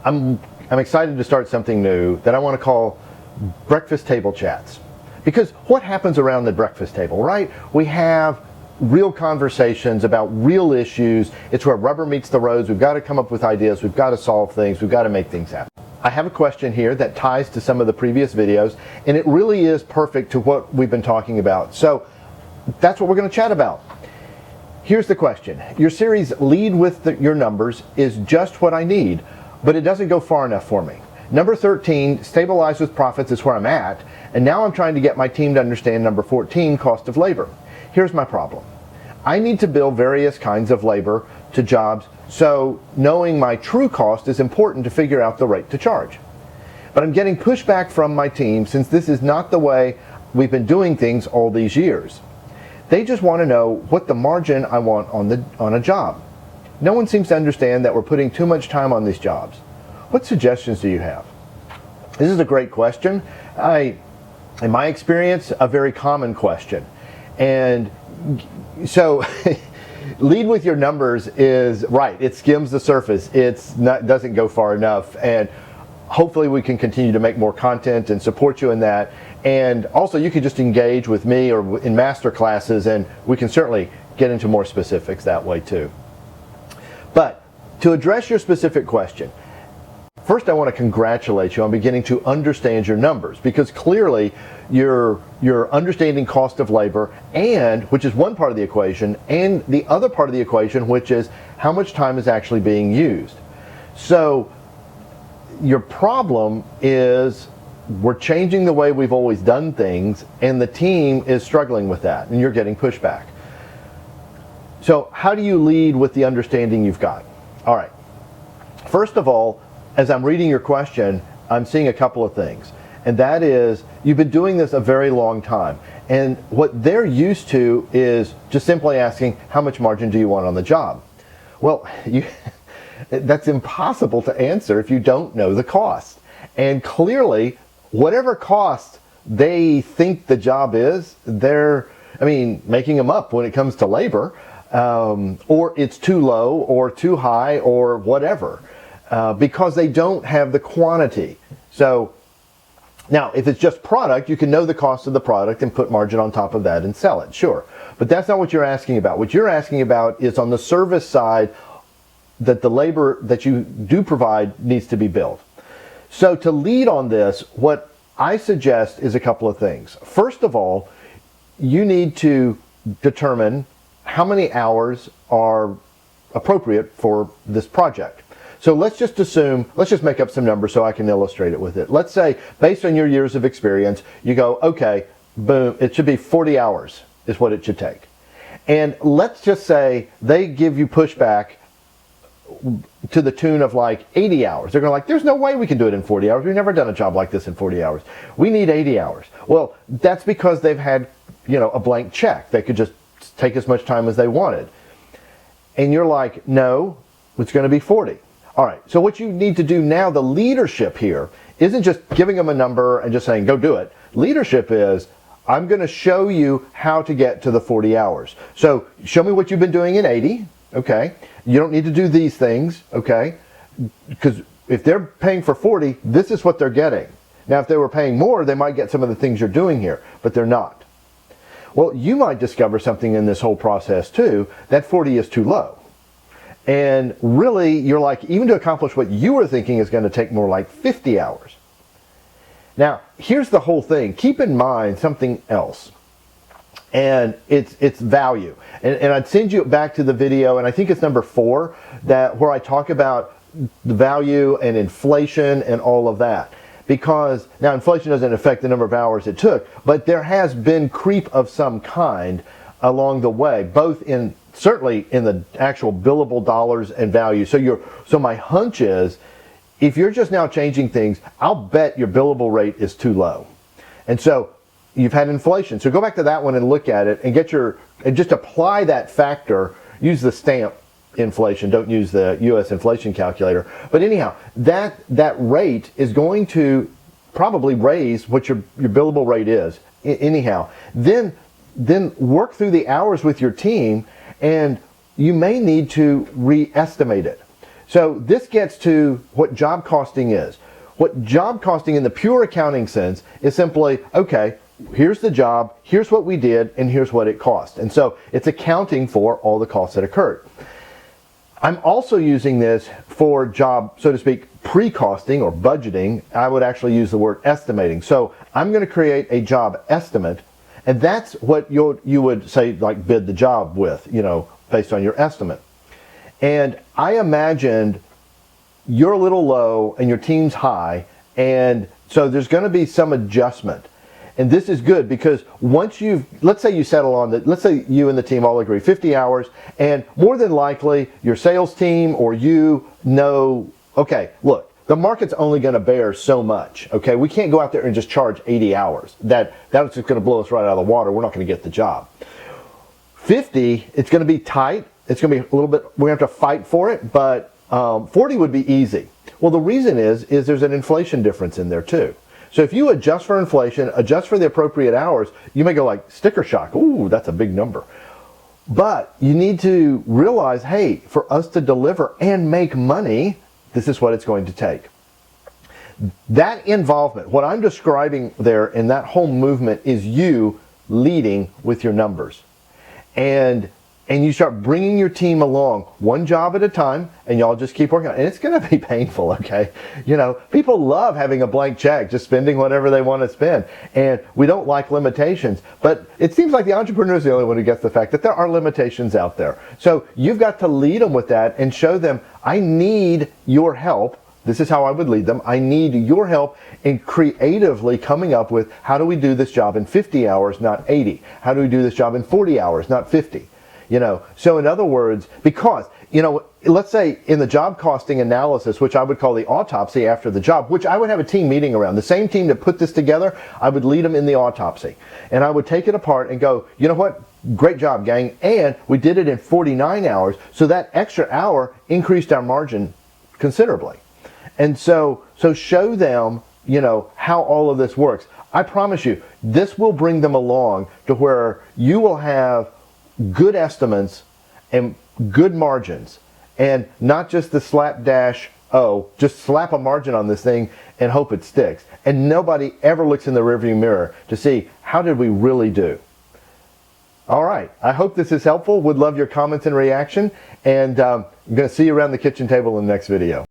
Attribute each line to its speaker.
Speaker 1: I'm excited to start something new that I want to call breakfast table chats. Because what happens around the breakfast table, right? We have real conversations about real issues. It's where rubber meets the roads. We've got to come up with ideas. We've got to solve things. We've got to make things happen. I have a question here that ties to some of the previous videos, and it really is perfect to what we've been talking about. So that's what we're going to chat about. Here's the question. Your series Lead with Your Numbers is just what I need, but it doesn't go far enough for me. Number 13, Stabilize with Profits, is where I'm at, and now I'm trying to get my team to understand number 14, Cost of Labor. Here's my problem. I need to bill various kinds of labor to jobs, so knowing my true cost is important to figure out the rate to charge. But I'm getting pushback from my team since this is not the way we've been doing things all these years. They just want to know what the margin I want on a job. No one seems to understand that we're putting too much time on these jobs. What suggestions do you have? This is a great question. In my experience, a very common question. And so lead with your numbers is right. It skims the surface. Doesn't go far enough. And hopefully we can continue to make more content and support you in that. And also you can just engage with me or in master classes, and we can certainly get into more specifics that way too. But to address your specific question, first I want to congratulate you on beginning to understand your numbers, because clearly you're understanding cost of labor, and which is one part of the equation, and the other part of the equation, which is how much time is actually being used. So your problem is we're changing the way we've always done things, and the team is struggling with that, and you're getting pushback. So how do you lead with the understanding you've got? All right. First of all, as I'm reading your question, I'm seeing a couple of things. And that is, you've been doing this a very long time. And what they're used to is just simply asking, how much margin do you want on the job? Well, that's impossible to answer if you don't know the cost. And clearly, whatever cost they think the job is, they're making them up when it comes to labor, or it's too low or too high or whatever, because they don't have the quantity. So now, if it's just product, you can know the cost of the product and put margin on top of that and sell it, sure. But that's not what you're asking about. What you're asking about is on the service side, that the labor that you do provide needs to be billed. So to lead on this, what I suggest is a couple of things. First of all, you need to determine how many hours are appropriate for this project. So let's just make up some numbers so I can illustrate it with it. Let's say, based on your years of experience, you go, okay, boom, it should be 40 hours is what it should take. And let's just say they give you pushback to the tune of like 80 hours. They're going there's no way we can do it in 40 hours. We've never done a job like this in 40 hours. We need 80 hours. Well, that's because they've had, a blank check. They could just take as much time as they wanted. And you're like, no, it's going to be 40. All right, so what you need to do now, the leadership here, isn't just giving them a number and just saying, go do it. Leadership is, I'm going to show you how to get to the 40 hours. So show me what you've been doing in 80, okay? You don't need to do these things, okay? Because if they're paying for 40, this is what they're getting. Now, if they were paying more, they might get some of the things you're doing here, but they're not. Well, you might discover something in this whole process too, that 40 is too low. And really, you're like, even to accomplish what you were thinking is going to take more like 50 hours. Now, here's the whole thing. Keep in mind something else. And it's value. And I'd send you back to the video, and I think it's number 4, where I talk about the value and inflation and all of that. Because now inflation doesn't affect the number of hours it took, but there has been creep of some kind along the way, both certainly in the actual billable dollars and value. So my hunch is, if you're just now changing things, I'll bet your billable rate is too low. And so you've had inflation. So go back to that one and look at it and just apply that factor. Use the stamp inflation. Don't use the U.S. inflation calculator. But anyhow, that rate is going to probably raise what your billable rate is. Anyhow, then work through the hours with your team, and you may need to re-estimate it. So this gets to what job costing is. What job costing in the pure accounting sense is simply, okay, here's the job, here's what we did, and here's what it cost. And so it's accounting for all the costs that occurred. I'm also using this for job, so to speak, pre-costing or budgeting. I would actually use the word estimating. So I'm going to create a job estimate, and that's what you would say, like, bid the job with, based on your estimate. And I imagined you're a little low and your team's high, and so there's going to be some adjustment. And this is good because once let's say you settle on let's say you and the team all agree 50 hours, and more than likely your sales team or okay, look, the market's only going to bear so much. Okay, we can't go out there and just charge 80 hours. That's just going to blow us right out of the water. We're not going to get the job. 50, it's going to be tight. It's going to be a little bit, we're going to have to fight for it, but 40 would be easy. Well, the reason is there's an inflation difference in there too. So if you adjust for inflation, adjust for the appropriate hours, you may go like sticker shock. Ooh, that's a big number. But you need to realize, hey, for us to deliver and make money, this is what it's going to take. That involvement, what I'm describing there in that whole movement, is you leading with your numbers. And you start bringing your team along one job at a time, and y'all just keep working on it. And it's going to be painful, okay? People love having a blank check, just spending whatever they want to spend. And we don't like limitations. But it seems like the entrepreneur is the only one who gets the fact that there are limitations out there. So you've got to lead them with that and show them, I need your help. This is how I would lead them. I need your help in creatively coming up with, how do we do this job in 50 hours, not 80? How do we do this job in 40 hours, not 50? So in other words, because, let's say in the job costing analysis, which I would call the autopsy after the job, which I would have a team meeting around, the same team that put this together, I would lead them in the autopsy. And I would take it apart and go, you know what? Great job, gang. And we did it in 49 hours. So that extra hour increased our margin considerably. And so show them, how all of this works. I promise you, this will bring them along to where you will have good estimates and good margins, and not just the slapdash, just slap a margin on this thing and hope it sticks. And nobody ever looks in the rearview mirror to see, how did we really do? All right, I hope this is helpful. Would love your comments and reaction, and I'm going to see you around the kitchen table in the next video.